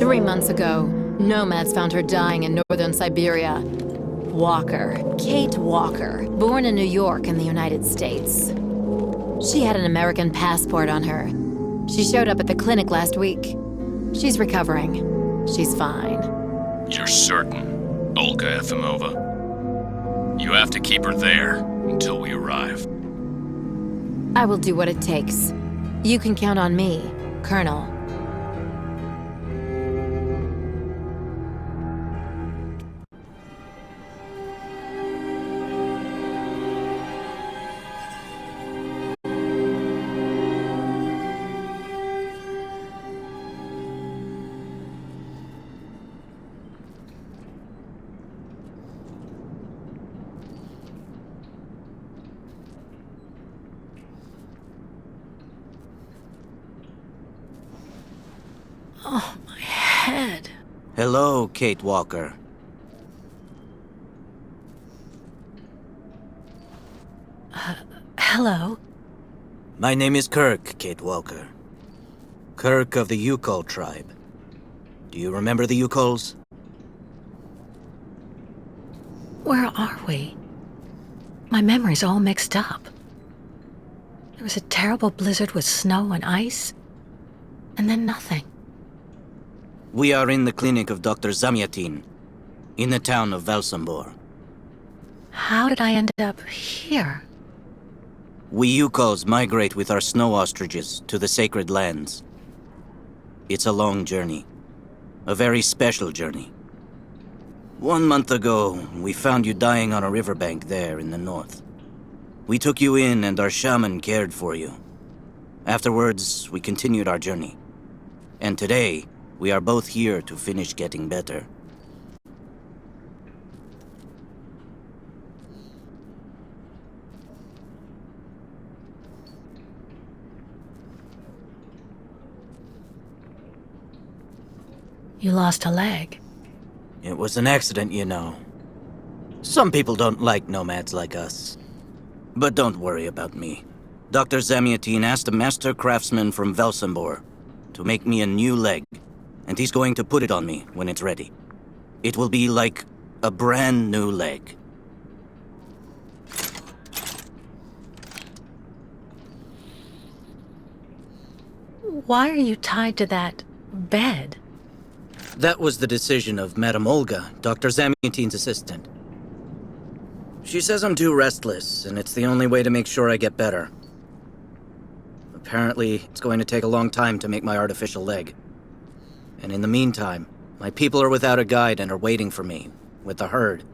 3 months ago, nomads found her dying in northern Syberia. Walker, Kate Walker, born in New York in the United States. She had an American passport on her. She showed up at the clinic last week. She's recovering. She's fine. You're certain, Olga Efimova? You have to keep her there until we arrive. I will do what it takes. You can count on me, Colonel. Oh, my head. Hello, Kate Walker. Hello? My name is Kirk, Kate Walker. Kirk of the Yukol tribe. Do you remember the Yukols? Where are we? My memory's all mixed up. There was a terrible blizzard with snow and ice, and then nothing. We are in the clinic of Dr. Zamyatin, in the town of Valsambor. How did I end up here? We Yukols migrate with our snow ostriches to the sacred lands. It's a long journey. A very special journey. 1 month ago, we found you dying on a riverbank there in the north. We took you in and our shaman cared for you. Afterwards, we continued our journey. And today, we are both here to finish getting better. You lost a leg. It was an accident, you know. Some people don't like nomads like us. But don't worry about me. Dr. Zamyatin asked a master craftsman from Valsambor to make me a new leg, and he's going to put it on me when it's ready. It will be like a brand new leg. Why are you tied to that bed? That was the decision of Madame Olga, Dr. Zamyatin's assistant. She says I'm too restless, and it's the only way to make sure I get better. Apparently, it's going to take a long time to make my artificial leg. And in the meantime, my people are without a guide and are waiting for me, with the herd,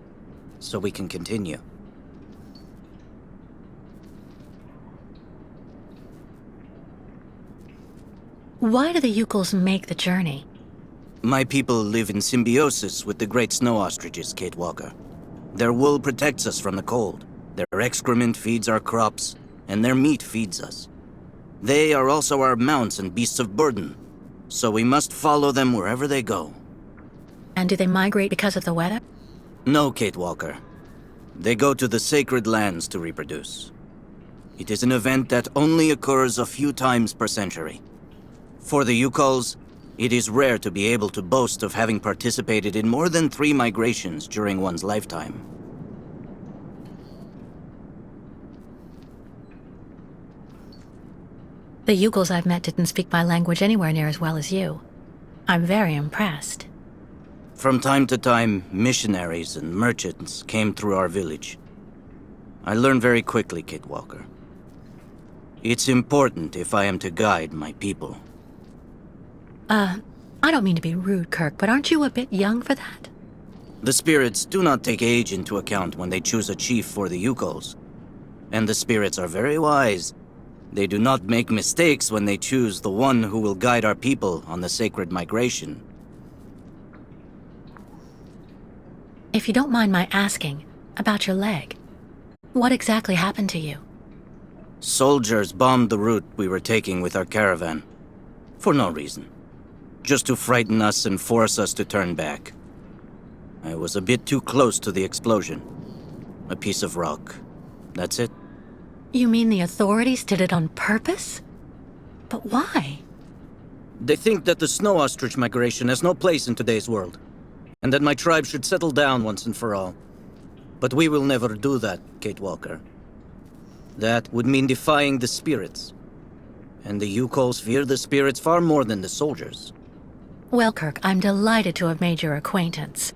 so we can continue. Why do the Yukols make the journey? My people live in symbiosis with the great snow ostriches, Kate Walker. Their wool protects us from the cold, their excrement feeds our crops, and their meat feeds us. They are also our mounts and beasts of burden, so we must follow them wherever they go. And do they migrate because of the weather? No, Kate Walker. They go to the sacred lands to reproduce. It is an event that only occurs a few times per century. For the Yukols, it is rare to be able to boast of having participated in more than 3 migrations during one's lifetime. The Yukols I've met didn't speak my language anywhere near as well as you. I'm very impressed. From time to time, missionaries and merchants came through our village. I learned very quickly, Kate Walker. It's important if I am to guide my people. I don't mean to be rude, Kirk, but aren't you a bit young for that? The spirits do not take age into account when they choose a chief for the Yukols. And the spirits are very wise. They do not make mistakes when they choose the one who will guide our people on the sacred migration. If you don't mind my asking, about your leg, what exactly happened to you? Soldiers bombed the route we were taking with our caravan. For no reason. Just to frighten us and force us to turn back. I was a bit too close to the explosion. A piece of rock. That's it. You mean the authorities did it on purpose? But why? They think that the snow ostrich migration has no place in today's world, and that my tribe should settle down once and for all. But we will never do that, Kate Walker. That would mean defying the spirits. And the Yukols fear the spirits far more than the soldiers. Well, Kirk, I'm delighted to have made your acquaintance.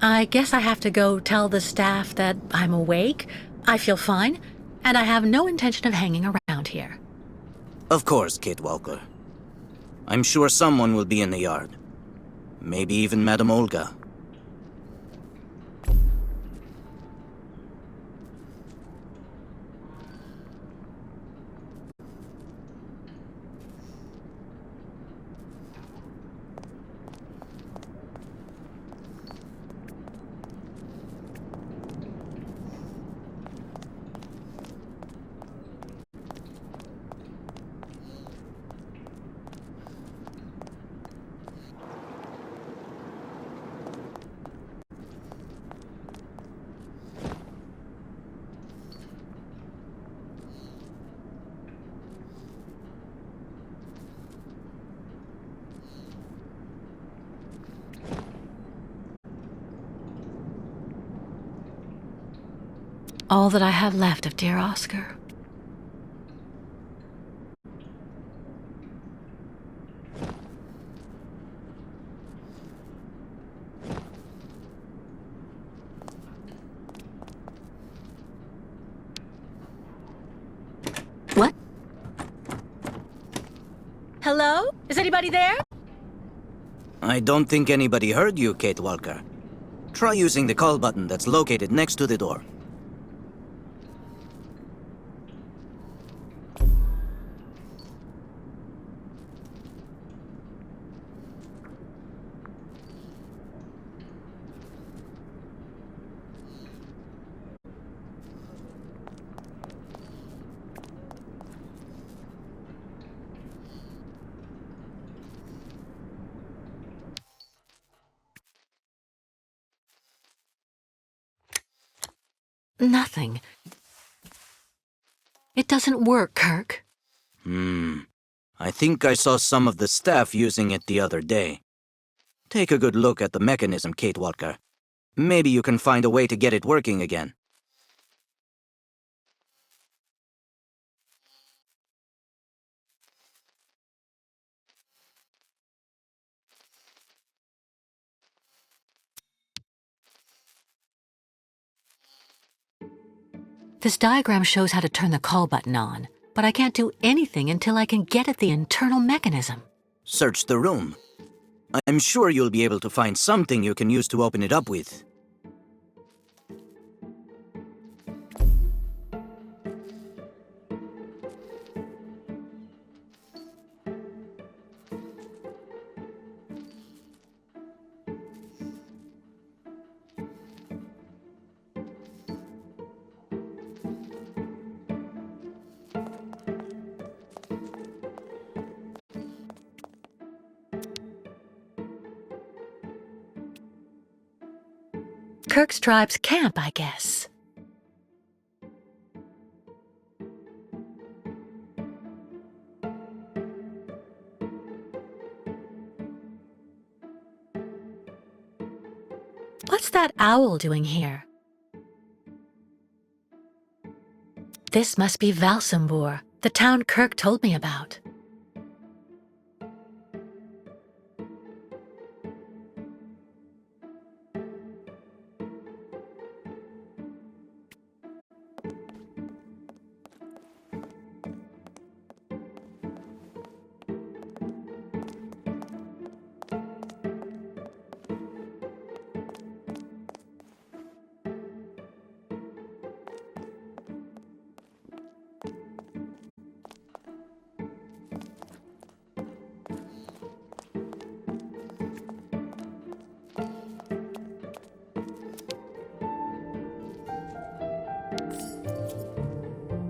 I guess I have to go tell the staff that I'm awake, I feel fine, and I have no intention of hanging around here. Of course, Kate Walker. I'm sure someone will be in the yard. Maybe even Madame Olga. All that I have left of dear Oscar. What? Hello? Is anybody there? I don't think anybody heard you, Kate Walker. Try using the call button that's located next to the door. Nothing. It doesn't work, Kirk. I think I saw some of the staff using it the other day. Take a good look at the mechanism, Kate Walker. Maybe you can find a way to get it working again. This diagram shows how to turn the call button on, but I can't do anything until I can get at the internal mechanism. Search the room. I'm sure you'll be able to find something you can use to open it up with. Kirk's tribe's camp, I guess. What's that owl doing here? This must be Valsambur, the town Kirk told me about.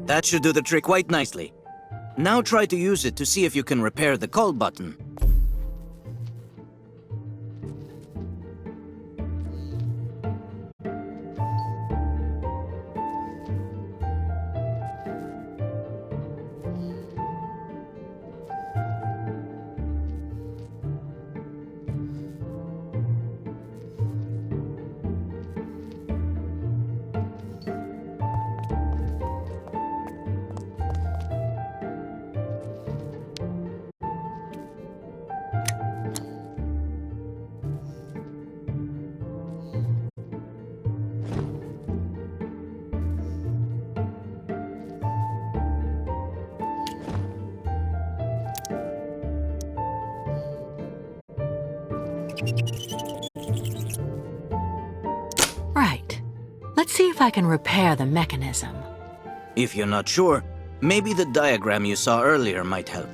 That should do the trick quite nicely. Now try to use it to see if you can repair the call button. Right. Let's see if I can repair the mechanism. If you're not sure, maybe the diagram you saw earlier might help.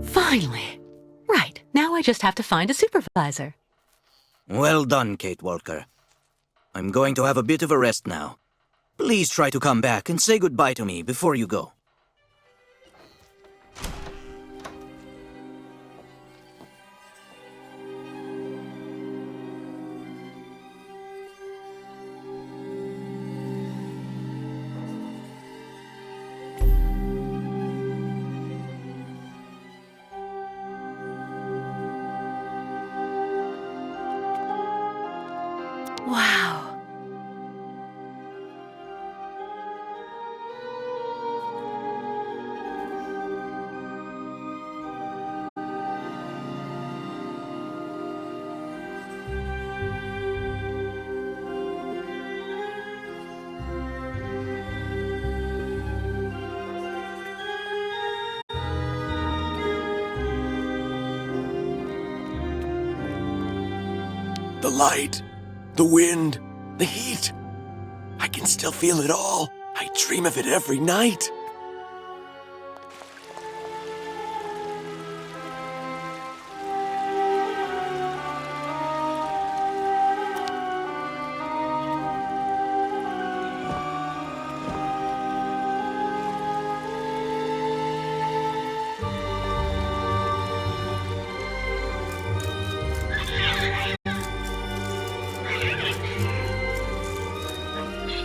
Finally! Right, now I just have to find a supervisor. Well done, Kate Walker. I'm going to have a bit of a rest now. Please try to come back and say goodbye to me before you go. Wow. The light, the wind, the heat. I can still feel it all. I dream of it every night.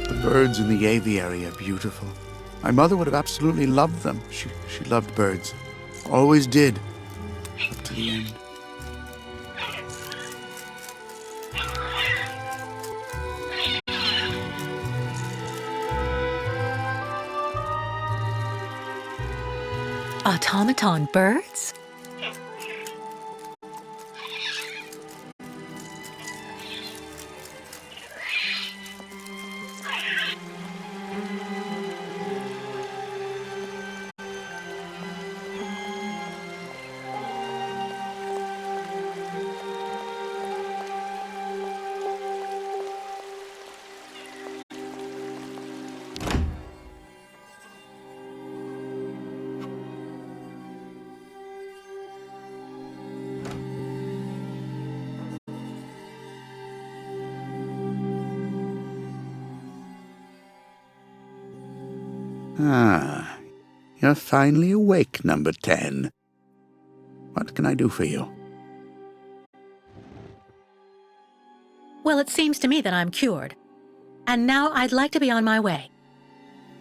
The birds in the aviary are beautiful. My mother would have absolutely loved them. She loved birds. Always did. Up to the end. Automaton birds? Ah, you're finally awake, number 10. What can I do for you? Well, it seems to me that I'm cured. And now I'd like to be on my way.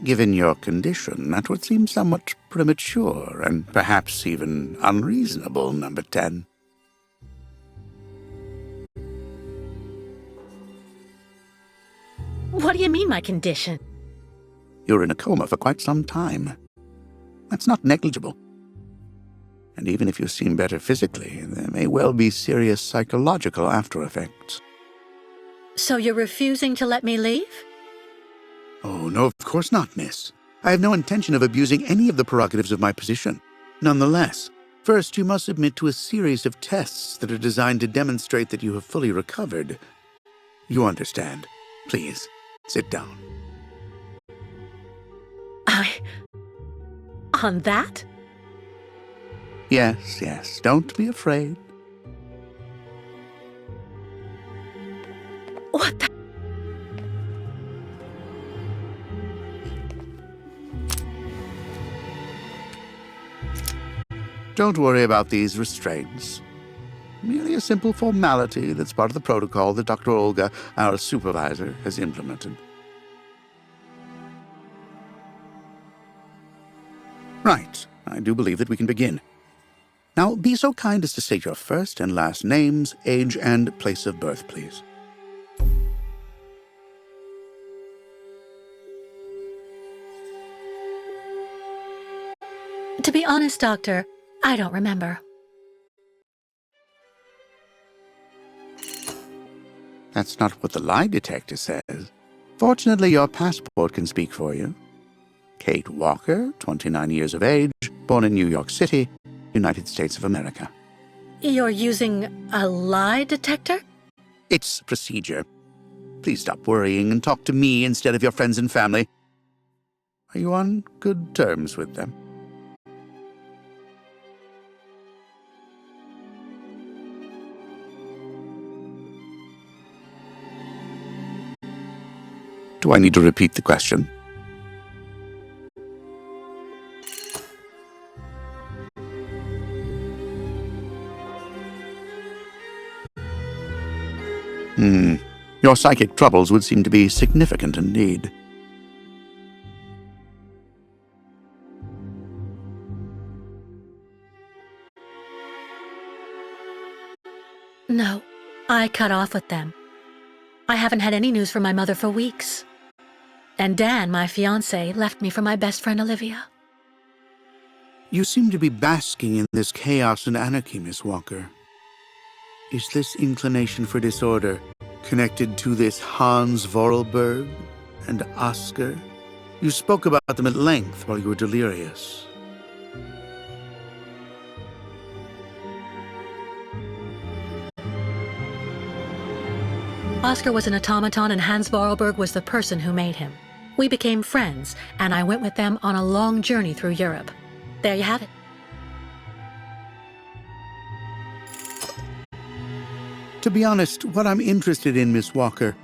Given your condition, that would seem somewhat premature and perhaps even unreasonable, number 10. What do you mean, my condition? You're in a coma for quite some time. That's not negligible. And even if you seem better physically, there may well be serious psychological after-effects. So you're refusing to let me leave? Oh, no, of course not, miss. I have no intention of abusing any of the prerogatives of my position. Nonetheless, first you must submit to a series of tests that are designed to demonstrate that you have fully recovered. You understand. Please, sit down. On that? Yes, yes, don't be afraid. What the? Don't worry about these restraints. Merely a simple formality that's part of the protocol that Dr. Olga, our supervisor, has implemented. Right. I do believe that we can begin. Now, be so kind as to state your first and last names, age, and place of birth, please. To be honest, Doctor, I don't remember. That's not what the lie detector says. Fortunately, your passport can speak for you. Kate Walker, 29 years of age, born in New York City, United States of America. You're using a lie detector? It's procedure. Please stop worrying and talk to me instead of your friends and family. Are you on good terms with them? Do I need to repeat the question? Your psychic troubles would seem to be significant indeed. No, I cut off with them. I haven't had any news from my mother for weeks. And Dan, my fiancé, left me for my best friend Olivia. You seem to be basking in this chaos and anarchy, Miss Walker. Is this inclination for disorder connected to this Hans Vorarlberg and Oscar? You spoke about them at length while you were delirious. Oscar was an automaton and Hans Vorarlberg was the person who made him. We became friends, and I went with them on a long journey through Europe. There you have it. To be honest, what I'm interested in, Miss Walker,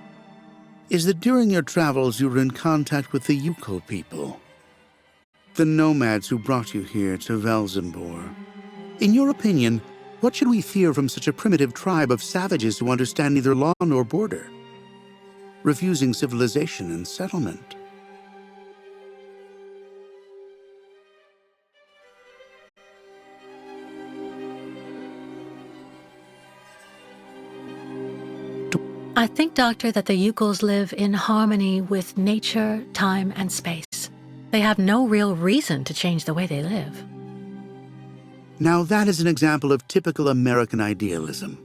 is that during your travels you were in contact with the Yuko people, the nomads who brought you here to Velzembor. In your opinion, what should we fear from such a primitive tribe of savages who understand neither law nor border, refusing civilization and settlement? I think, Doctor, that the Yukos live in harmony with nature, time, and space. They have no real reason to change the way they live. Now that is an example of typical American idealism.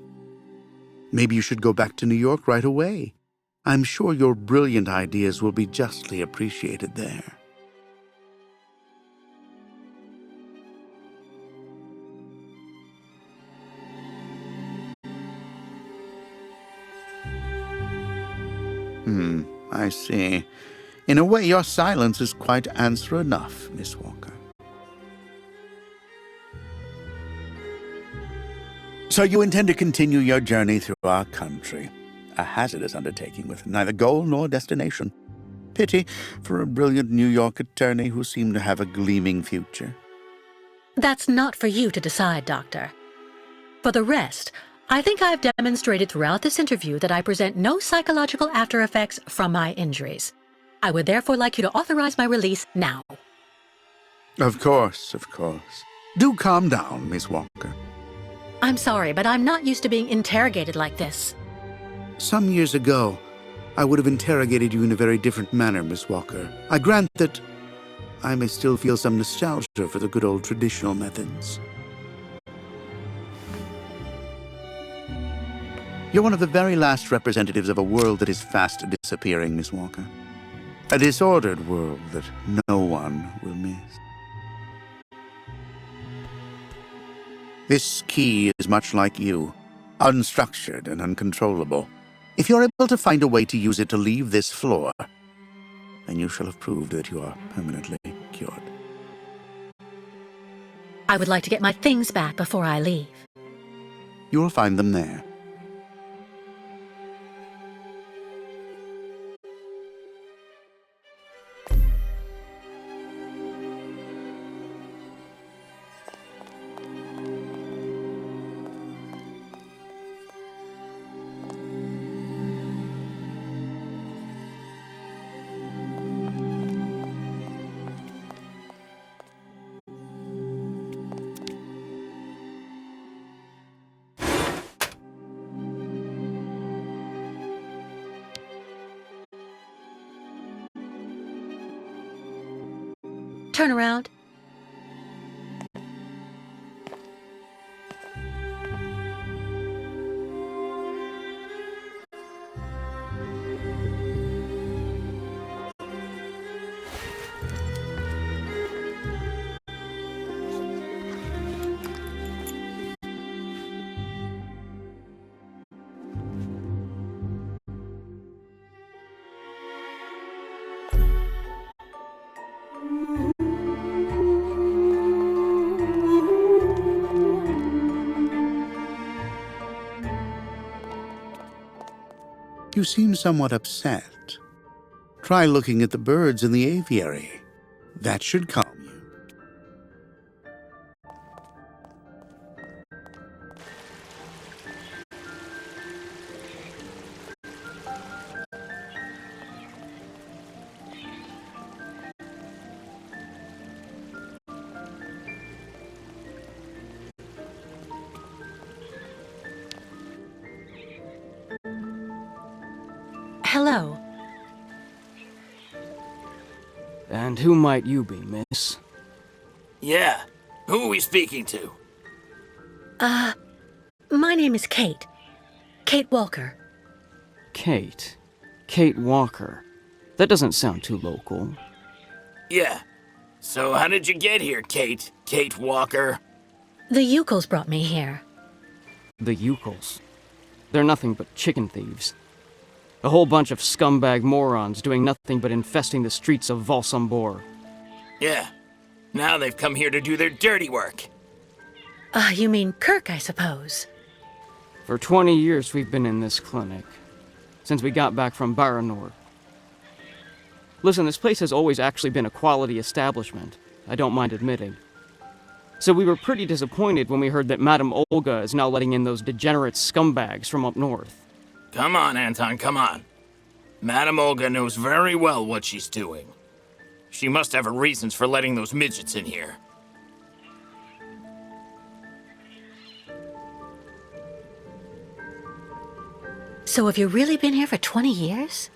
Maybe you should go back to New York right away. I'm sure your brilliant ideas will be justly appreciated there. I see. In a way, your silence is quite answer enough, Miss Walker. So you intend to continue your journey through our country. A hazardous undertaking with neither goal nor destination. Pity for a brilliant New York attorney who seemed to have a gleaming future. That's not for you to decide, Doctor. For the rest, I think I've demonstrated throughout this interview that I present no psychological after effects from my injuries. I would therefore like you to authorize my release now. Of course, of course. Do calm down, Miss Walker. I'm sorry, but I'm not used to being interrogated like this. Some years ago, I would have interrogated you in a very different manner, Miss Walker. I grant that I may still feel some nostalgia for the good old traditional methods. You're one of the very last representatives of a world that is fast disappearing, Miss Walker. A disordered world that no one will miss. This key is much like you, unstructured and uncontrollable. If you're able to find a way to use it to leave this floor, then you shall have proved that you are permanently cured. I would like to get my things back before I leave. You will find them there. Turn around. You seem somewhat upset. Try looking at the birds in the aviary. That should calm you. Hello. And who might you be, miss? Yeah. Who are we speaking to? My name is Kate. Kate Walker. Kate. Kate Walker. That doesn't sound too local. Yeah. So how did you get here, Kate? Kate Walker? The Yukos brought me here. The Yukos. They're nothing but chicken thieves. A whole bunch of scumbag morons doing nothing but infesting the streets of Valsambor. Yeah. Now they've come here to do their dirty work. You mean Kirk, I suppose. For 20 years we've been in this clinic. Since we got back from Baranor. Listen, this place has always actually been a quality establishment. I don't mind admitting. So we were pretty disappointed when we heard that Madame Olga is now letting in those degenerate scumbags from up north. Come on, Anton, come on. Madame Olga knows very well what she's doing. She must have her reasons for letting those midgets in here. So have you really been here for 20 years?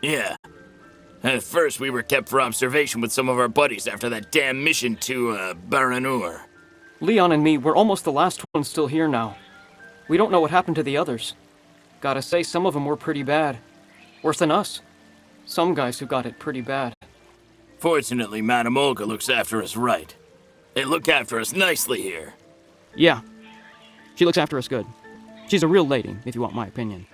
Yeah. At first, we were kept for observation with some of our buddies after that damn mission to, Baranur. Leon and me, we're almost the last ones still here now. We don't know what happened to the others. Gotta say, some of them were pretty bad. Worse than us. Some guys who got it pretty bad. Fortunately, Madame Olga looks after us right. They look after us nicely here. Yeah. She looks after us good. She's a real lady, if you want my opinion.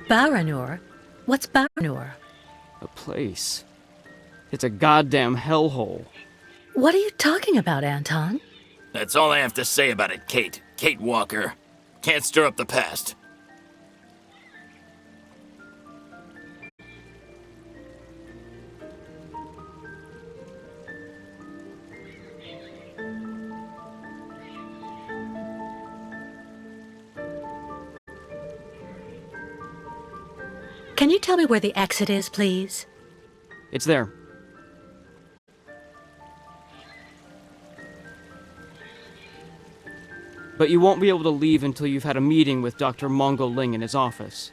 Baranur? What's Baranur? A place. It's a goddamn hellhole. What are you talking about, Anton? That's all I have to say about it, Kate. Kate Walker. Can't stir up the past. Can you tell me where the exit is, please? It's there. But you won't be able to leave until you've had a meeting with Dr. Mongo Ling in his office.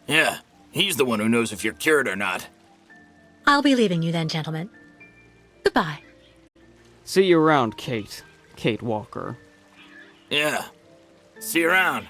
Yeah, he's the one who knows if you're cured or not. I'll be leaving you then, gentlemen. Goodbye. See you around, Kate. Kate Walker. Yeah. See you around.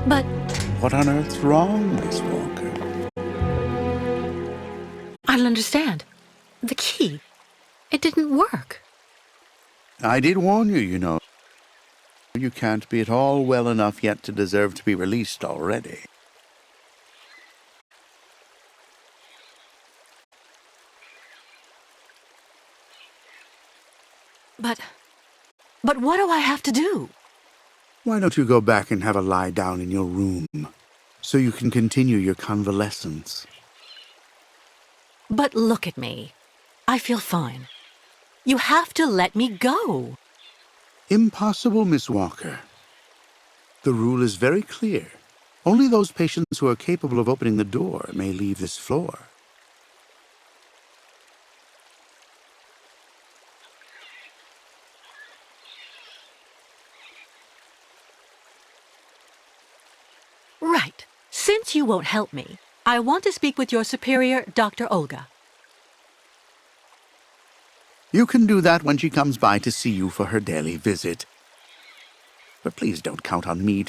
But What on earth's wrong, Miss Walker? I don't understand. The key. It didn't work. I did warn you, you know. You can't be at all well enough yet to deserve to be released already. But what do I have to do? Why don't you go back and have a lie down in your room, so you can continue your convalescence? But look at me. I feel fine. You have to let me go. Impossible, Miss Walker. The rule is very clear. Only those patients who are capable of opening the door may leave this floor. Right. Since you won't help me, I want to speak with your superior, Dr. Olga. You can do that when she comes by to see you for her daily visit. But please don't count on me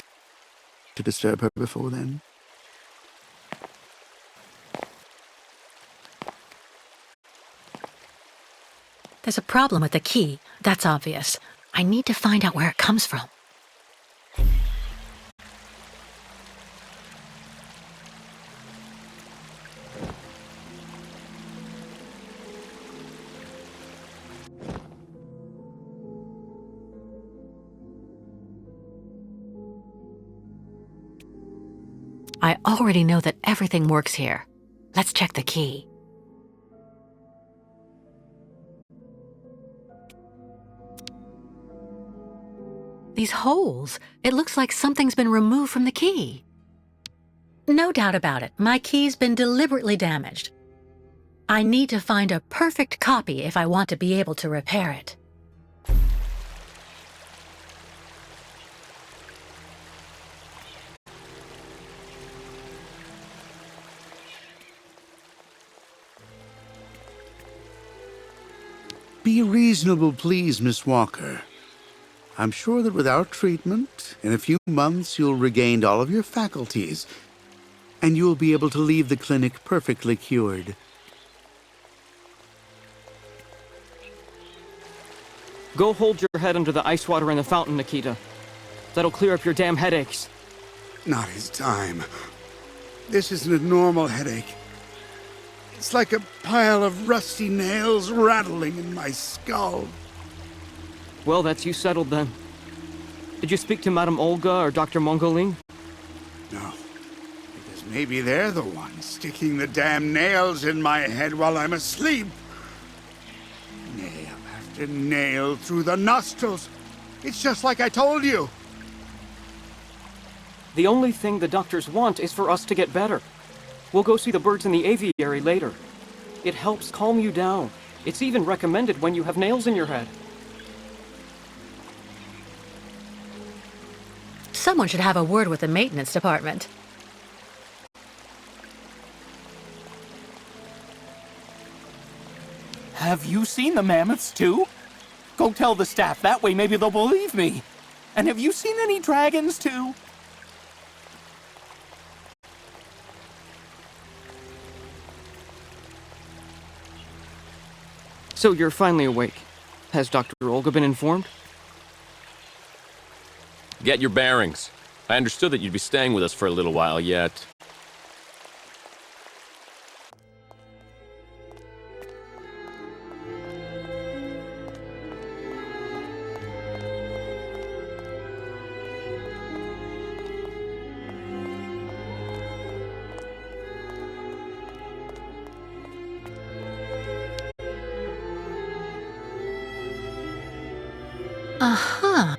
to disturb her before then. There's a problem with the key. That's obvious. I need to find out where it comes from. I already know that everything works here. Let's check the key. These holes. It looks like something's been removed from the key. No doubt about it. My key's been deliberately damaged. I need to find a perfect copy if I want to be able to repair it. Be reasonable, please, Miss Walker. I'm sure that with our treatment, in a few months you'll regain all of your faculties, and you'll be able to leave the clinic perfectly cured. Go hold your head under the ice water in the fountain, Nikita. That'll clear up your damn headaches. Not his time. This isn't a normal headache. It's like a pile of rusty nails rattling in my skull. Well, that's you settled then. Did you speak to Madame Olga or Dr. Mongoling? No, because maybe they're the ones sticking the damn nails in my head while I'm asleep. Nail after nail through the nostrils. It's just like I told you. The only thing the doctors want is for us to get better. We'll go see the birds in the aviary later. It helps calm you down. It's even recommended when you have nails in your head. Someone should have a word with the maintenance department. Have you seen the mammoths too? Go tell the staff, that way maybe they'll believe me. And have you seen any dragons too? So you're finally awake. Has Dr. Olga been informed? Get your bearings. I understood that you'd be staying with us for a little while yet. Uh-huh.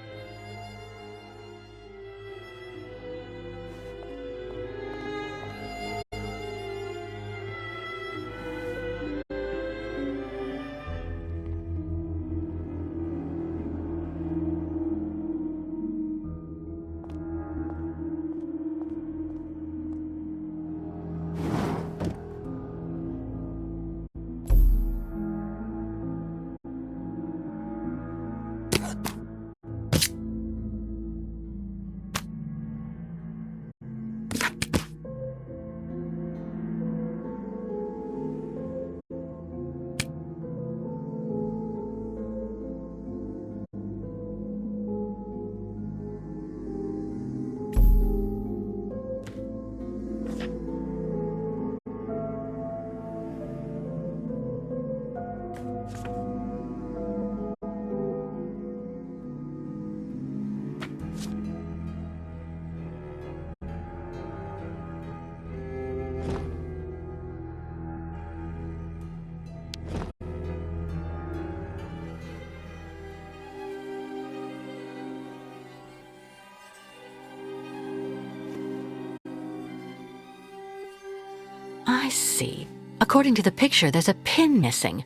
I see. According to the picture, there's a pin missing.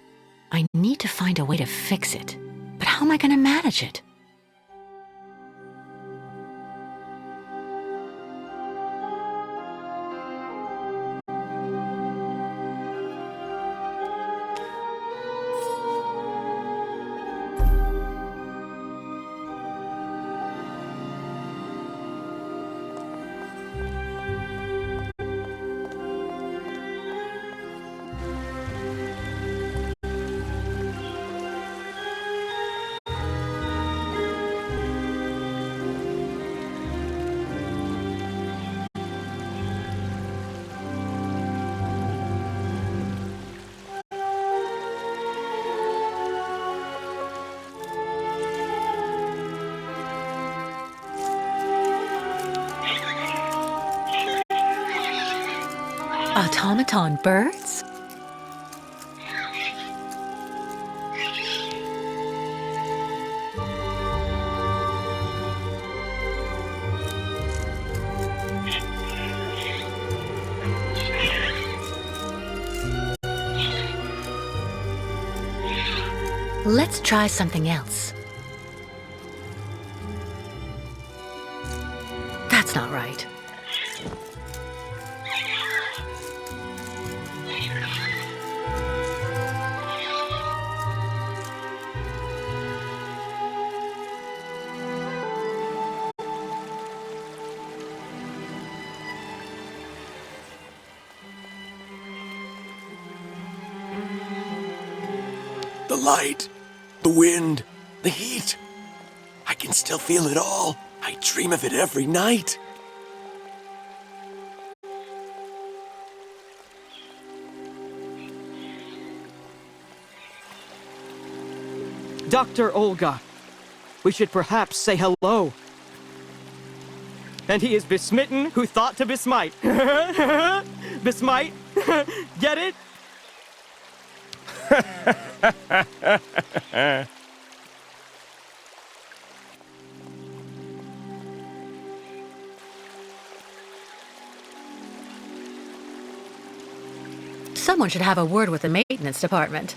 I need to find a way to fix it. But how am I going to manage it? Automaton birds? Let's try something else. That's not right. The light, the wind, the heat. I can still feel it all. I dream of it every night. Dr. Olga, we should perhaps say hello. And he is besmitten who thought to besmite. Besmite? Get it? Someone should have a word with the maintenance department.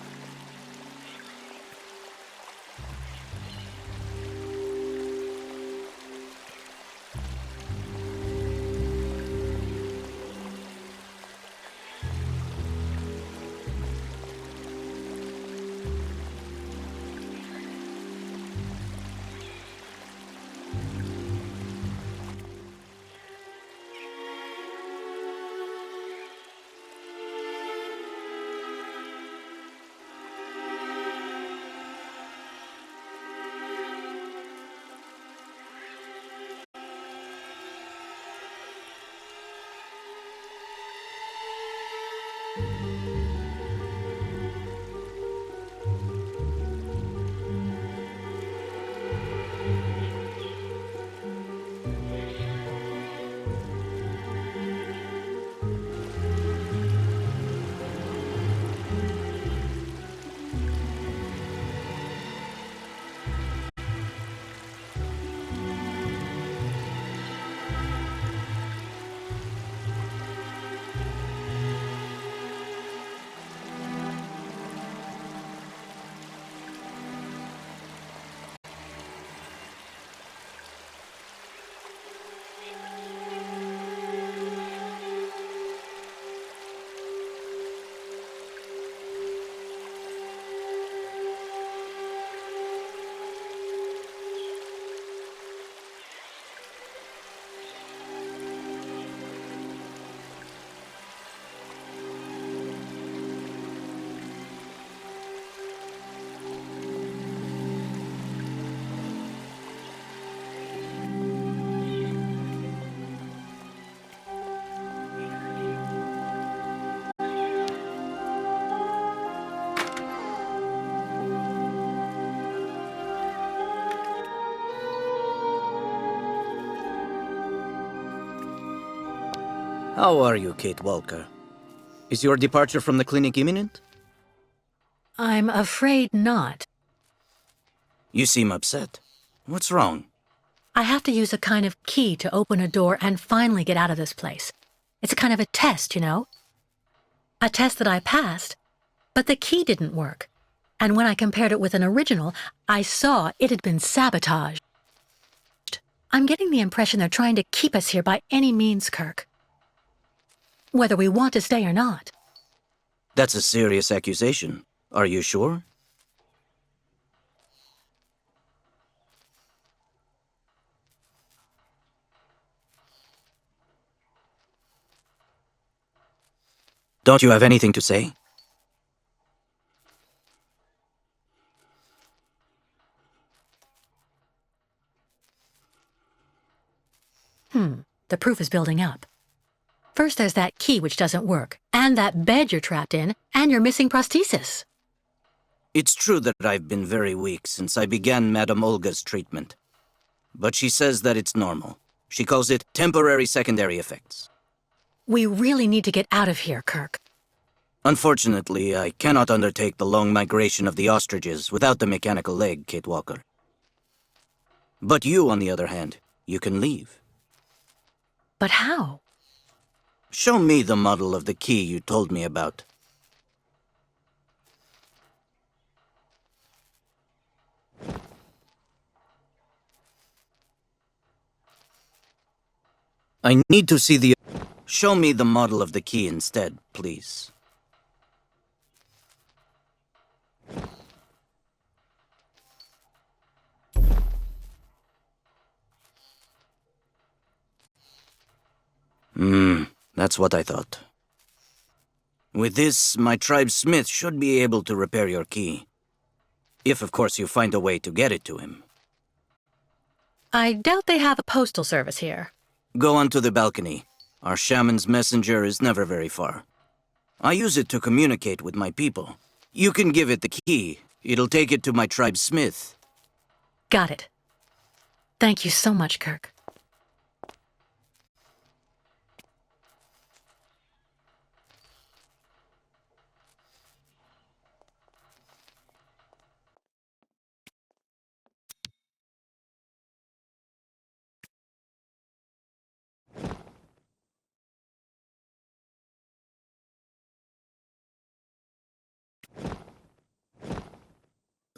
How are you, Kate Walker? Is your departure from the clinic imminent? I'm afraid not. You seem upset. What's wrong? I have to use a kind of key to open a door and finally get out of this place. It's a kind of a test, you know? A test that I passed, but the key didn't work. And when I compared it with an original, I saw it had been sabotaged. I'm getting the impression they're trying to keep us here by any means, Kirk. Whether we want to stay or not. That's a serious accusation. Are you sure? Don't you have anything to say? The proof is building up. First there's that key which doesn't work, and that bed you're trapped in, and your missing prosthesis. It's true that I've been very weak since I began Madame Olga's treatment. But she says that it's normal. She calls it temporary secondary effects. We really need to get out of here, Kirk. Unfortunately, I cannot undertake the long migration of the ostriches without the mechanical leg, Kate Walker. But you, on the other hand, you can leave. But how? Show me the model of the key you told me about. I need to see the... Show me the model of the key instead, please. That's what I thought. With this, my tribe's smith should be able to repair your key. If, of course, you find a way to get it to him. I doubt they have a postal service here. Go onto the balcony. Our shaman's messenger is never very far. I use it to communicate with my people. You can give it the key. It'll take it to my tribe's smith. Got it. Thank you so much, Kirk.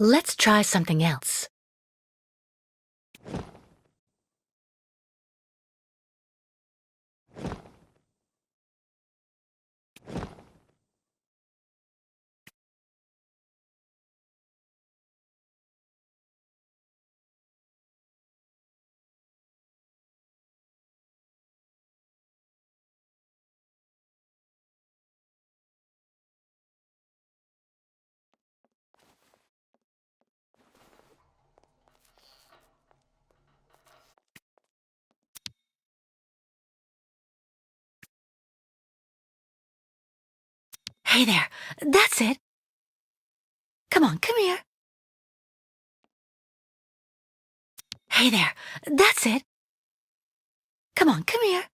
Let's try something else. Hey there, that's it. Come on, come here. Hey there, that's it. Come on, come here.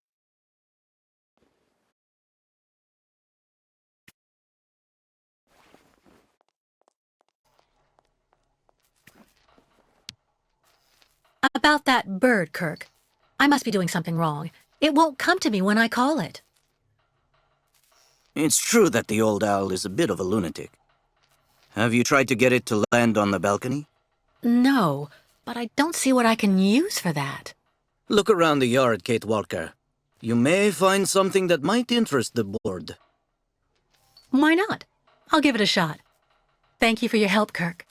About that bird, Kirk. I must be doing something wrong. It won't come to me when I call it. It's true that the old owl is a bit of a lunatic. Have you tried to get it to land on the balcony? No, but I don't see what I can use for that. Look around the yard, Kate Walker. You may find something that might interest the board. Why not? I'll give it a shot. Thank you for your help, Kirk.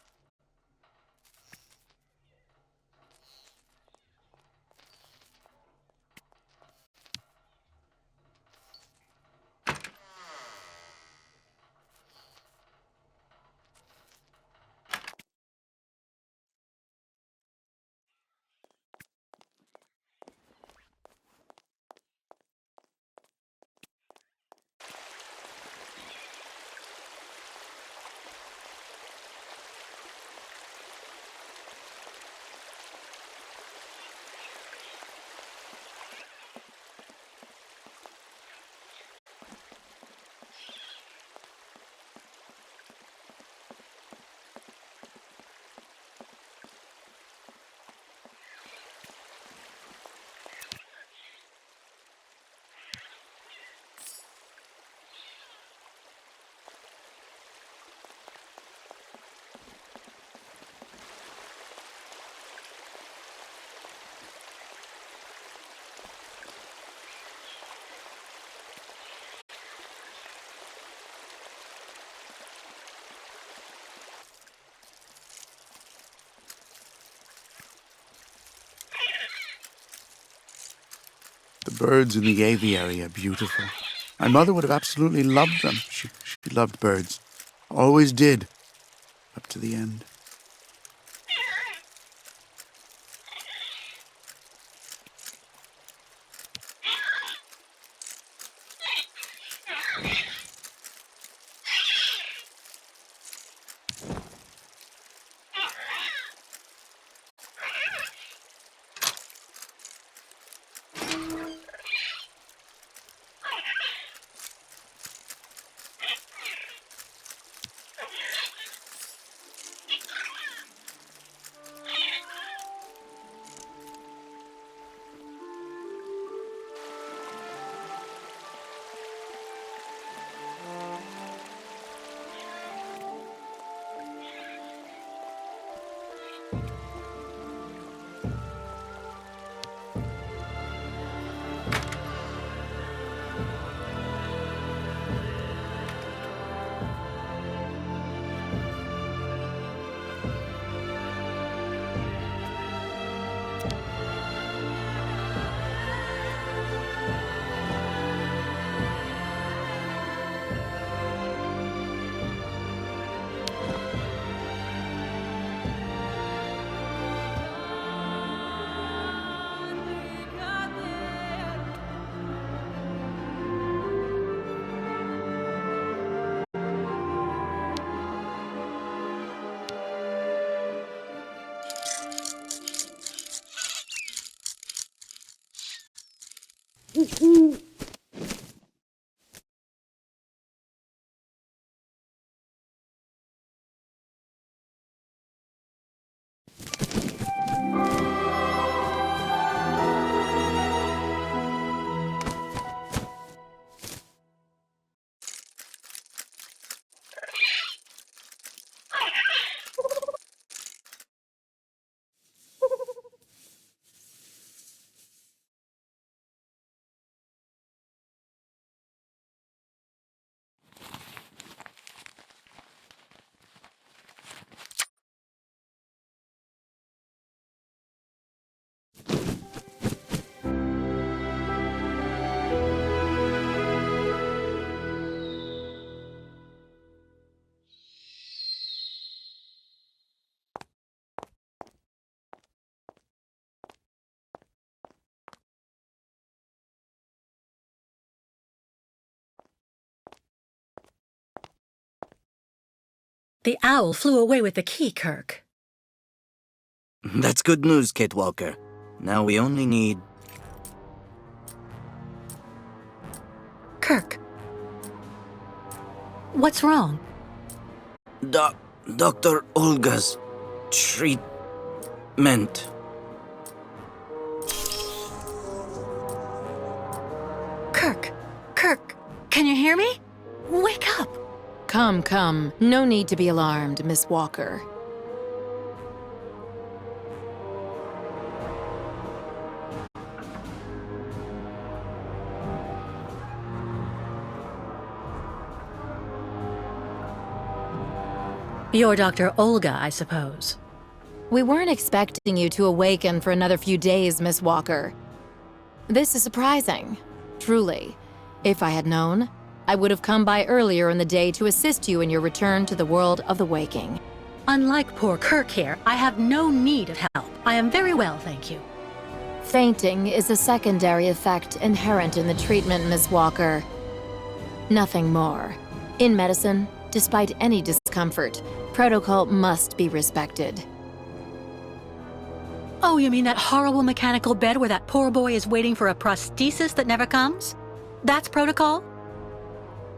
birds in the aviary are beautiful. My mother would have absolutely loved them. She loved birds. Always did. Up to the end. The owl flew away with the key, Kirk. That's good news, Kate Walker. Now we only need... Kirk. What's wrong? Dr. Olga's treatment. Kirk, can you hear me? Wake up! Come. No need to be alarmed, Miss Walker. You're Dr. Olga, I suppose. We weren't expecting you to awaken for another few days, Miss Walker. This is surprising, truly. If I had known, I would have come by earlier in the day to assist you in your return to the world of the waking. Unlike poor Kirk here, I have no need of help. I am very well, thank you. Fainting is a secondary effect inherent in the treatment, Miss Walker. Nothing more. In medicine, despite any discomfort, protocol must be respected. Oh, you mean that horrible mechanical bed where that poor boy is waiting for a prosthesis that never comes? That's protocol?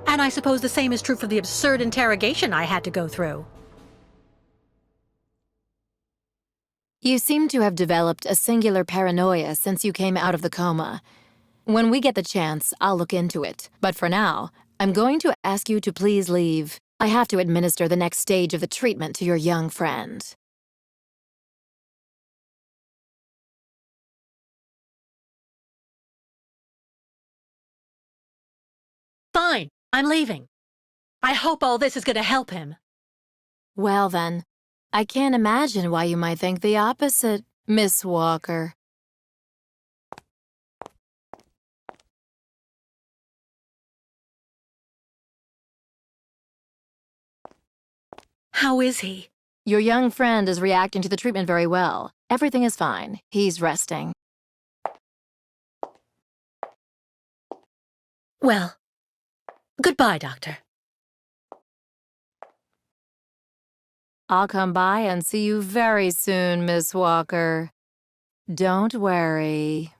And I suppose the same is true for the absurd interrogation I had to go through. You seem to have developed a singular paranoia since you came out of the coma. When we get the chance, I'll look into it. But for now, I'm going to ask you to please leave. I have to administer the next stage of the treatment to your young friend. Fine, I'm leaving. I hope all this is going to help him. Well then, I can't imagine why you might think the opposite, Miss Walker. How is he? Your young friend is reacting to the treatment very well. Everything is fine. He's resting. Well, goodbye, Doctor. I'll come by and see you very soon, Miss Walker. Don't worry.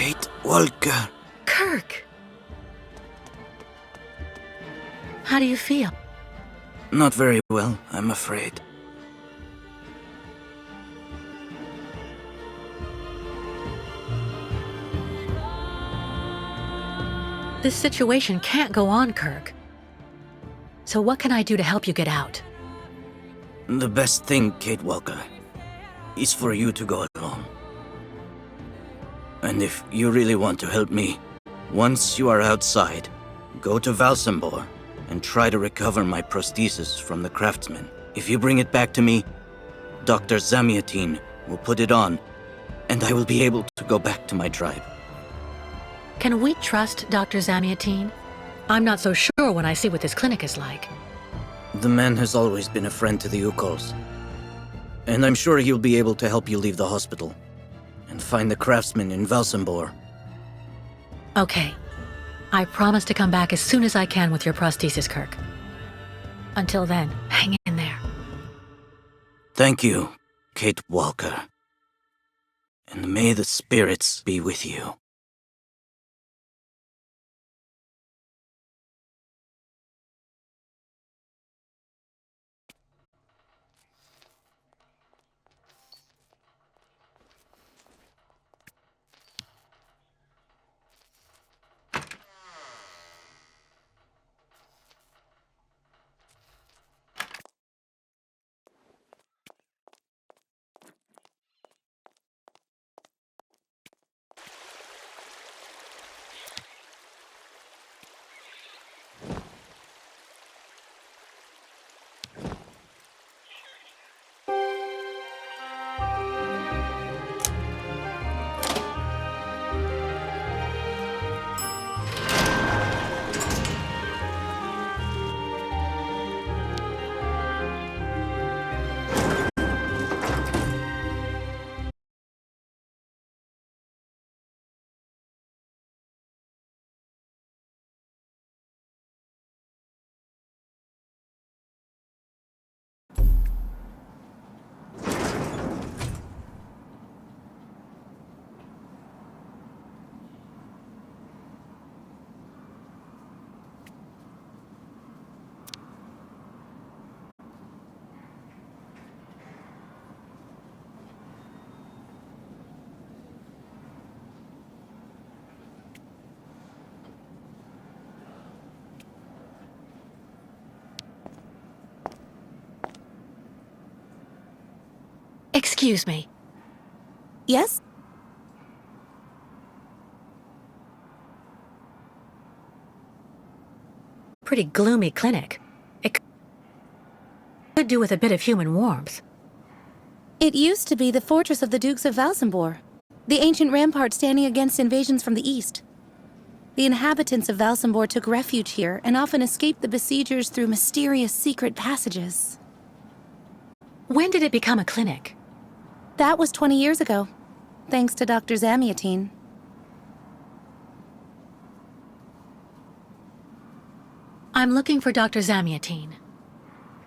Kate Walker. Kirk! How do you feel? Not very well, I'm afraid. This situation can't go on, Kirk. So what can I do to help you get out? The best thing, Kate Walker, is for you to go alone. And if you really want to help me, once you are outside, go to Valsambor and try to recover my prosthesis from the craftsman. If you bring it back to me, Dr. Zamiatine will put it on, and I will be able to go back to my tribe. Can we trust Dr. Zamiatine? I'm not so sure when I see what this clinic is like. The man has always been a friend to the Ukols, and I'm sure he'll be able to help you leave the hospital and find the craftsman in Valsambor. Okay. I promise to come back as soon as I can with your prosthesis, Kirk. Until then, hang in there. Thank you, Kate Walker. And may the spirits be with you. Excuse me. Yes? Pretty gloomy clinic. It could do with a bit of human warmth. It used to be the fortress of the Dukes of Valsambor, the ancient rampart standing against invasions from the east. The inhabitants of Valsambor took refuge here and often escaped the besiegers through mysterious secret passages. When did it become a clinic? That was 20 years ago, thanks to Dr. Zamiatine. I'm looking for Dr. Zamiatine.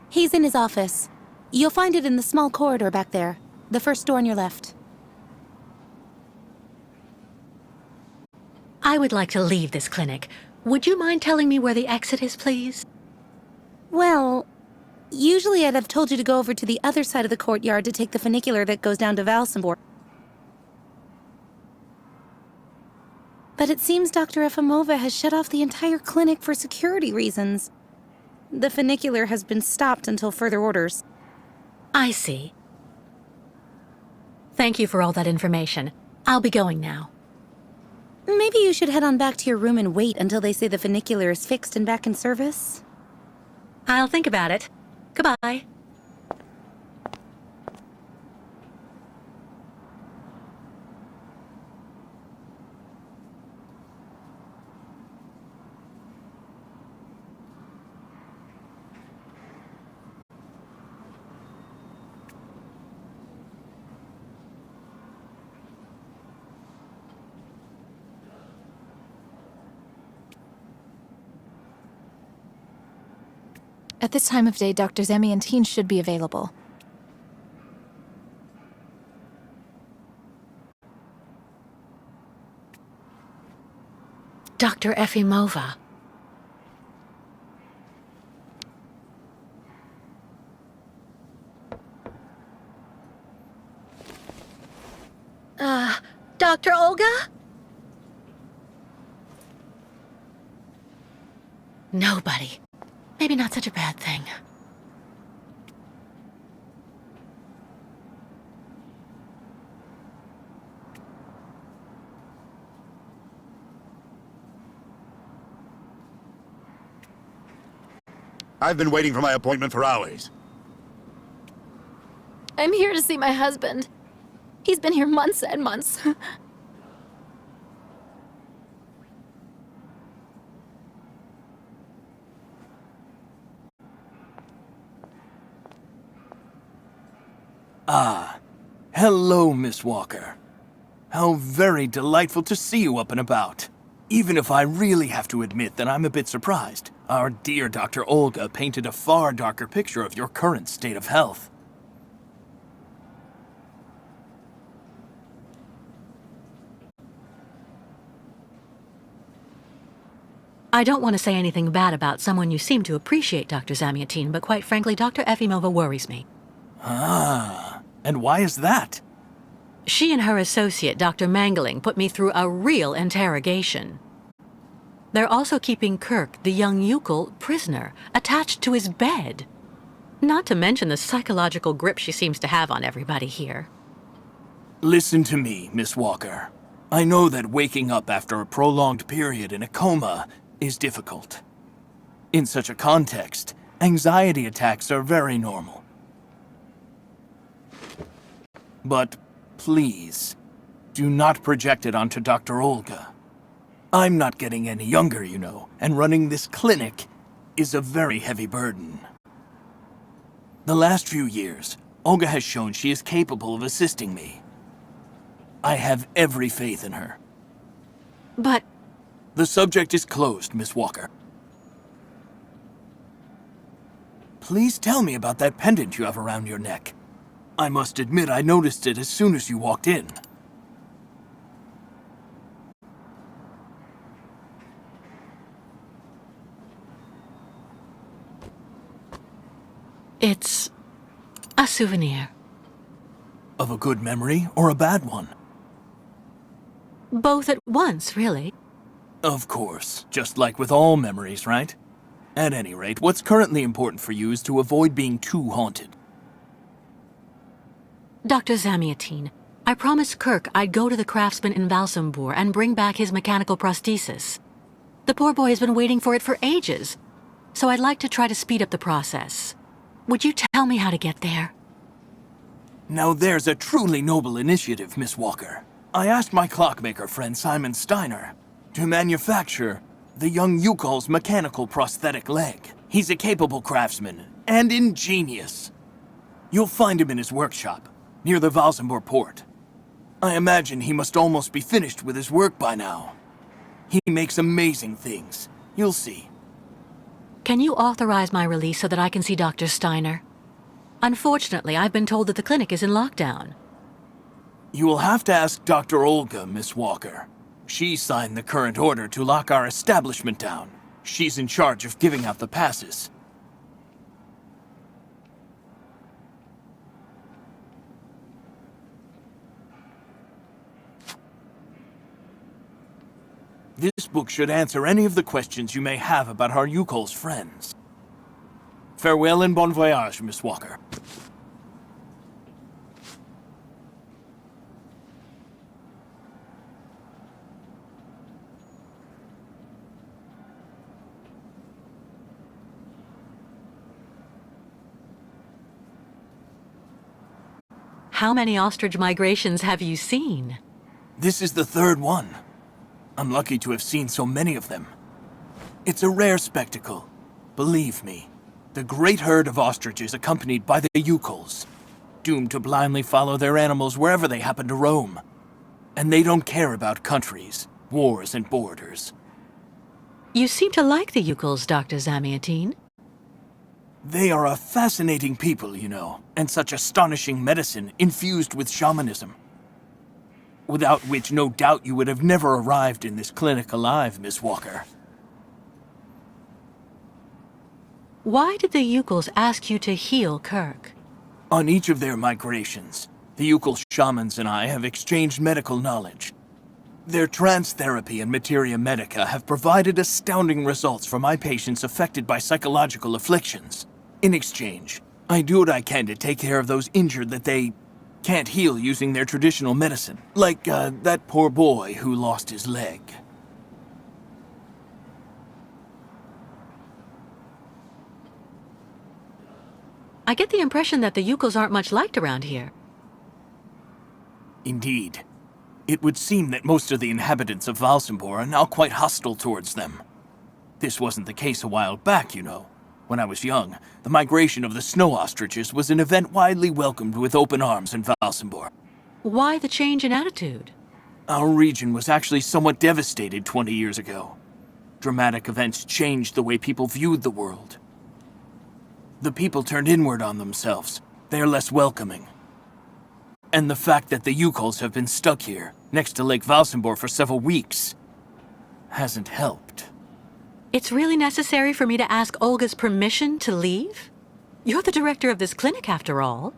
He's in his office. You'll find it in the small corridor back there, the first door on your left. I would like to leave this clinic. Would you mind telling me where the exit is, please? Well, usually I'd have told you to go over to the other side of the courtyard to take the funicular that goes down to Valsambor. But it seems Dr. Efimova has shut off the entire clinic for security reasons. The funicular has been stopped until further orders. I see. Thank you for all that information. I'll be going now. Maybe you should head on back to your room and wait until they say the funicular is fixed and back in service. I'll think about it. Goodbye. At this time of day, Dr. Zamiantine should be available. Dr. Efimova. Dr. Olga? Nobody. Maybe not such a bad thing. I've been waiting for my appointment for hours. I'm here to see my husband. He's been here months and months. Hello, Miss Walker. How very delightful to see you up and about. Even if I really have to admit that I'm a bit surprised. Our dear Dr. Olga painted a far darker picture of your current state of health. I don't want to say anything bad about someone you seem to appreciate, Dr. Zamiantine, but quite frankly, Dr. Efimova worries me. And why is that? She and her associate, Dr. Mangling, put me through a real interrogation. They're also keeping Kirk, the young Yukol, prisoner, attached to his bed. Not to mention the psychological grip she seems to have on everybody here. Listen to me, Miss Walker. I know that waking up after a prolonged period in a coma is difficult. In such a context, anxiety attacks are very normal. But please, do not project it onto Dr. Olga. I'm not getting any younger, you know, and running this clinic is a very heavy burden. The last few years, Olga has shown she is capable of assisting me. I have every faith in her. But The subject is closed, Miss Walker. Please tell me about that pendant you have around your neck. I must admit I noticed it as soon as you walked in. it's a souvenir. Of a good memory or a bad one? Both at once, really. Of course, just like with all memories, right? At any rate, what's currently important for you is to avoid being too haunted. Dr. Zamiantine, I promised Kirk I'd go to the craftsman in Valsambor and bring back his mechanical prosthesis. The poor boy has been waiting for it for ages, so I'd like to try to speed up the process. Would you tell me how to get there? Now there's a truly noble initiative, Miss Walker. I asked my clockmaker friend Simon Steiner to manufacture the young Yukol's mechanical prosthetic leg. He's a capable craftsman and ingenious. You'll find him in his workshop, near the Valsambor port. I imagine he must almost be finished with his work by now. He makes amazing things. You'll see. Can you authorize my release so that I can see Dr. Steiner? Unfortunately, I've been told that the clinic is in lockdown. You will have to ask Dr. Olga, Miss Walker. She signed the current order to lock our establishment down. She's in charge of giving out the passes. book should answer any of the questions you may have about our Yukol's friends. Farewell and bon voyage, Miss Walker. How many ostrich migrations have you seen? This is the third one. I'm lucky to have seen so many of them. It's a rare spectacle. Believe me, the great herd of ostriches accompanied by the Yukols, doomed to blindly follow their animals wherever they happen to roam. And they don't care about countries, wars, and borders. You seem to like the Yukols, Dr. Zamiatine. They are a fascinating people, you know, and such astonishing medicine infused with shamanism. Without which, no doubt, you would have never arrived in this clinic alive, Miss Walker. Why did the Yukols ask you to heal Kirk? On each of their migrations, the Yukol shamans and I have exchanged medical knowledge. Their trance therapy and materia medica have provided astounding results for my patients affected by psychological afflictions. In exchange, I do what I can to take care of those injured that they can't heal using their traditional medicine. Like, that poor boy who lost his leg. I get the impression that the Yukols aren't much liked around here. Indeed. It would seem that most of the inhabitants of Valsambor are now quite hostile towards them. This wasn't the case a while back, you know. When I was young, the migration of the snow ostriches was an event widely welcomed with open arms in Valsambor. Why the change in attitude? Our region was actually somewhat devastated 20 years ago. Dramatic events changed the way people viewed the world. The people turned inward on themselves. They are less welcoming. And the fact that the Yukols have been stuck here, next to Lake Valsambor for several weeks, hasn't helped. It's really necessary for me to ask Olga's permission to leave? You're the director of this clinic, after all.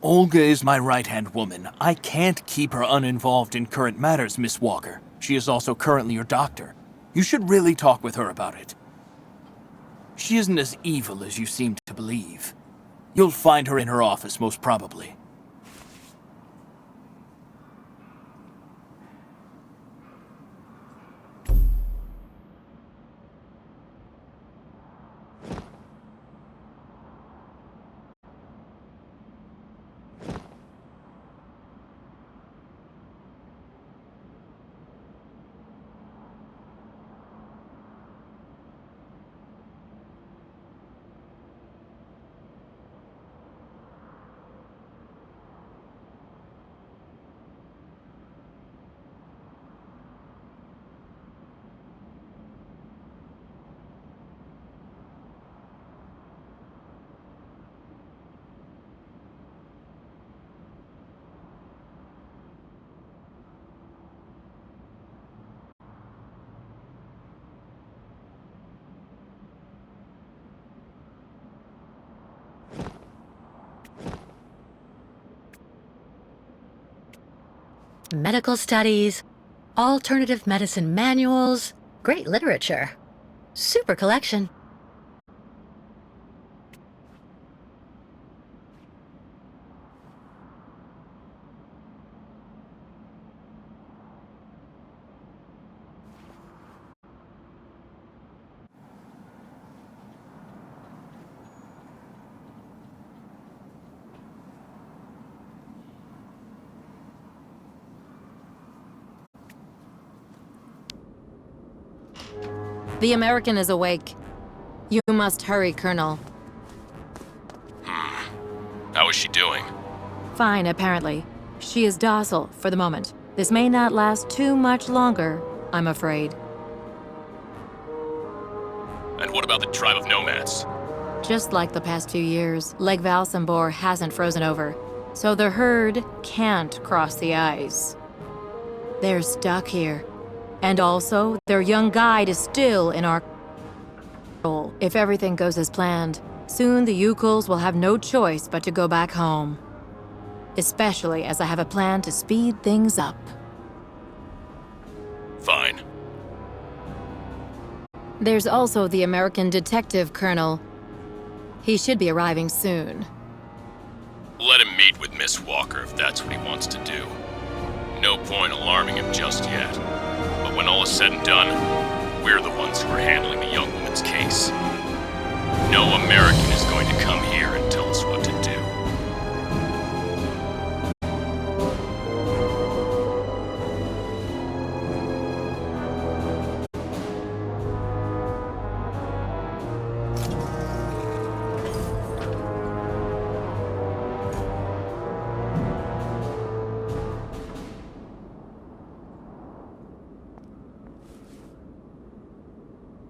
Olga is my right-hand woman. I can't keep her uninvolved in current matters, Miss Walker. She is also currently your doctor. You should really talk with her about it. She isn't as evil as you seem to believe. You'll find her in her office, most probably. Medical studies, alternative medicine manuals, great literature. Super collection. The American is awake. You must hurry, Colonel. How is she doing? Fine, apparently. She is docile for the moment. This may not last too much longer, I'm afraid. And what about the tribe of nomads? Just like the past 2 years, Lake Valsambor hasn't frozen over, so the herd can't cross the ice. They're stuck here. And also, their young guide is still in our control. If everything goes as planned, soon the Yukols will have no choice but to go back home. Especially as I have a plan to speed things up. Fine. There's also the American detective, Colonel. He should be arriving soon. Let him meet with Miss Walker if that's what he wants to do. No point alarming him just yet. But when all is said and done, we're the ones who are handling the young woman's case. No American is going to come here and tell us what to do.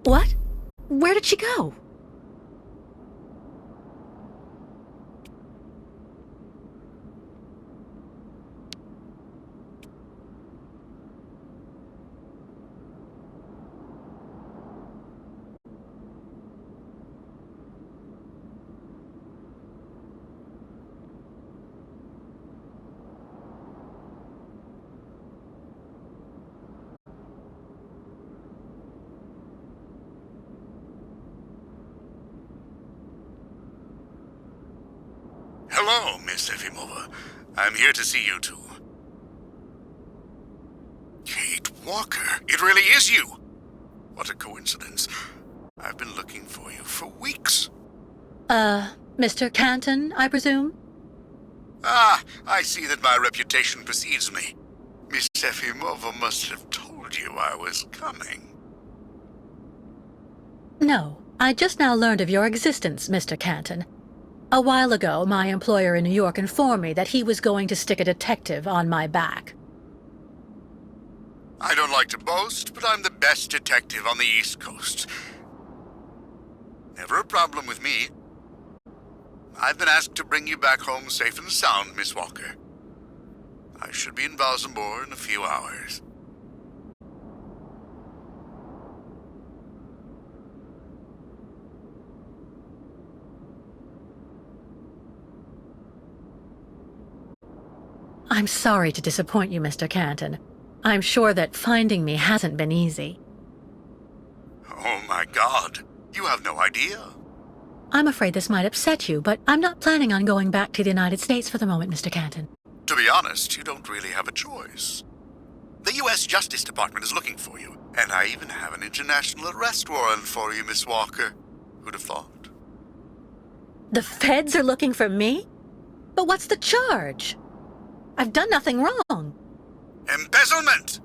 What? Where did she go? Hello, Miss Efimova. I'm here to see you two. Kate Walker, it really is you! What a coincidence. I've been looking for you for weeks. Mr. Canton, I presume? Ah, I see that my reputation precedes me. Miss Efimova must have told you I was coming. No, I just now learned of your existence, Mr. Canton. A while ago, my employer in New York informed me that he was going to stick a detective on my back. I don't like to boast, but I'm the best detective on the East Coast. Never a problem with me. I've been asked to bring you back home safe and sound, Miss Walker. I should be in Valsambor in a few hours. I'm sorry to disappoint you, Mr. Canton. I'm sure that finding me hasn't been easy. Oh my God, you have no idea. I'm afraid this might upset you, but I'm not planning on going back to the United States for the moment, Mr. Canton. To be honest, you don't really have a choice. The U.S. Justice Department is looking for you, and I even have an international arrest warrant for you, Miss Walker. Who'd have thought? The feds are looking for me? But what's the charge? I've done nothing wrong. Embezzlement!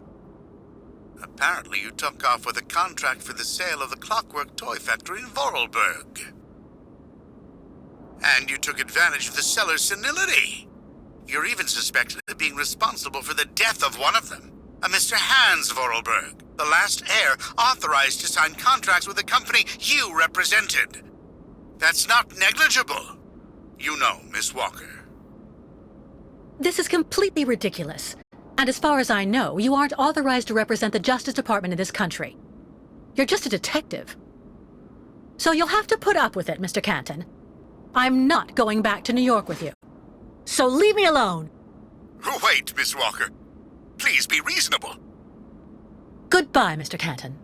Apparently you took off with a contract for the sale of the Clockwork Toy Factory in Vorarlberg. And you took advantage of the seller's senility. You're even suspected of being responsible for the death of one of them, a Mr. Hans Vorarlberg, the last heir authorized to sign contracts with the company you represented. That's not negligible. You know, Miss Walker. This is completely ridiculous. And as far as I know, you aren't authorized to represent the Justice Department in this country. You're just a detective. So you'll have to put up with it, Mr. Canton. I'm not going back to New York with you. So leave me alone. Wait, Miss Walker. Please be reasonable. Goodbye, Mr. Canton.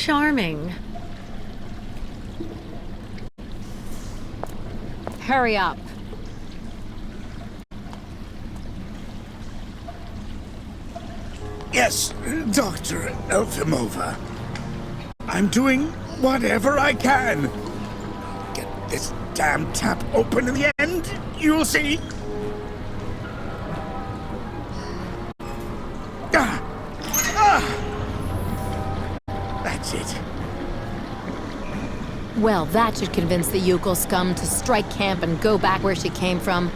charming. Hurry up. Yes, Dr. Elfimova. I'm doing whatever I can. Get this damn tap open in the end, you'll see. That's it. Well, that should convince the Yukol scum to strike camp and go back where she came from.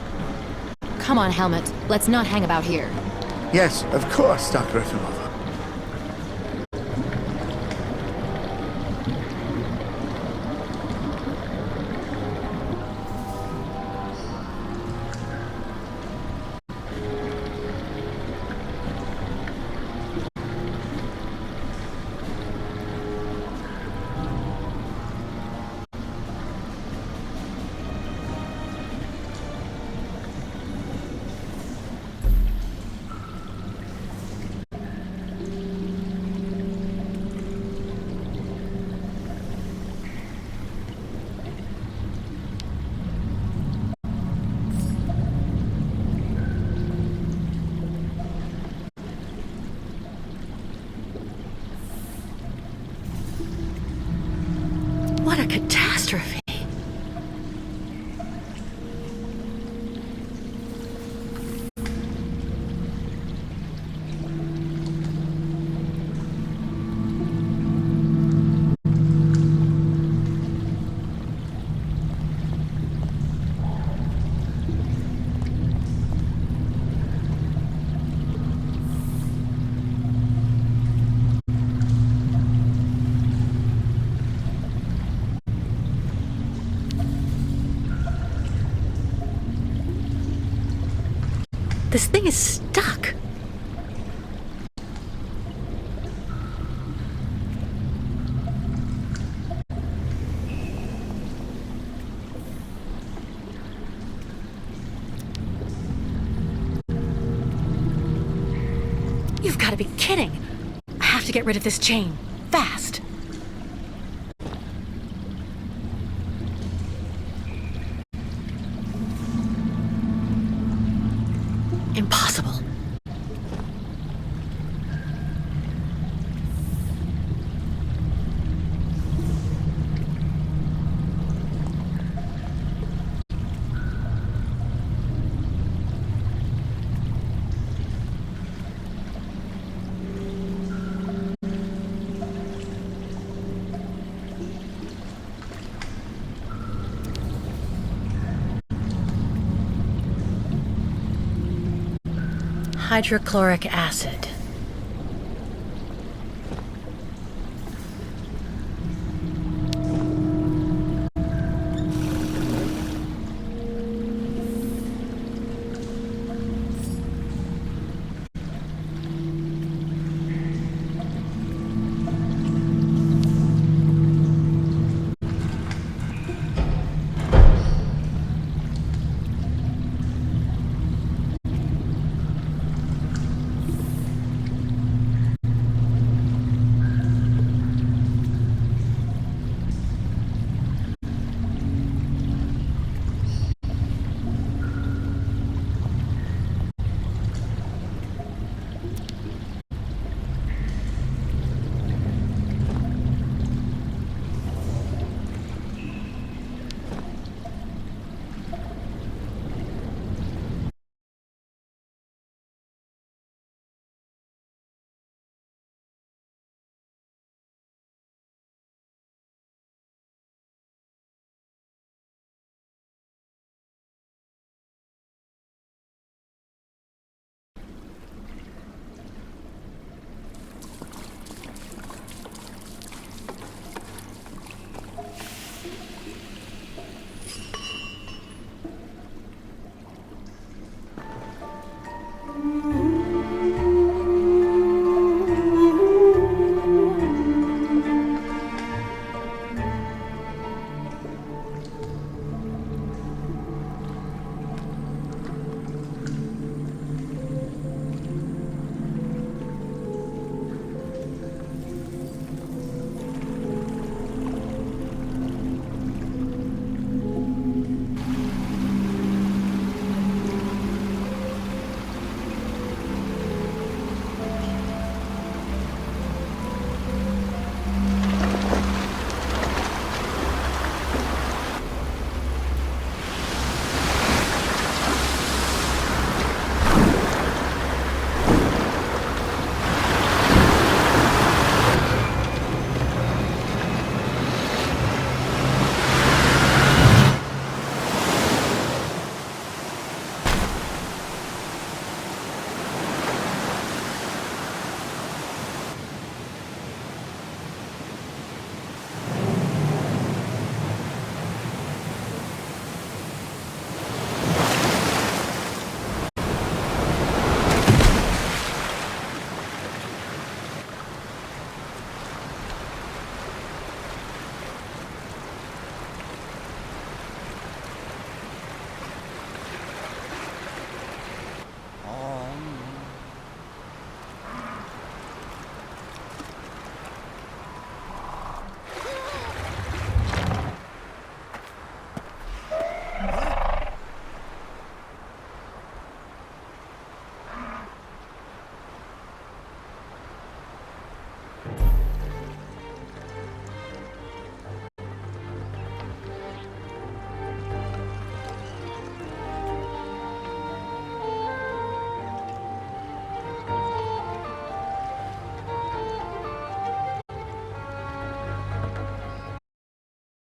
Come on, Helmut. Let's not hang about here. Yes, of course, Dr. Efimova. What a catastrophe. This thing is stuck. You've got to be kidding. I have to get rid of this chain. Fast. Impossible. Hydrochloric acid.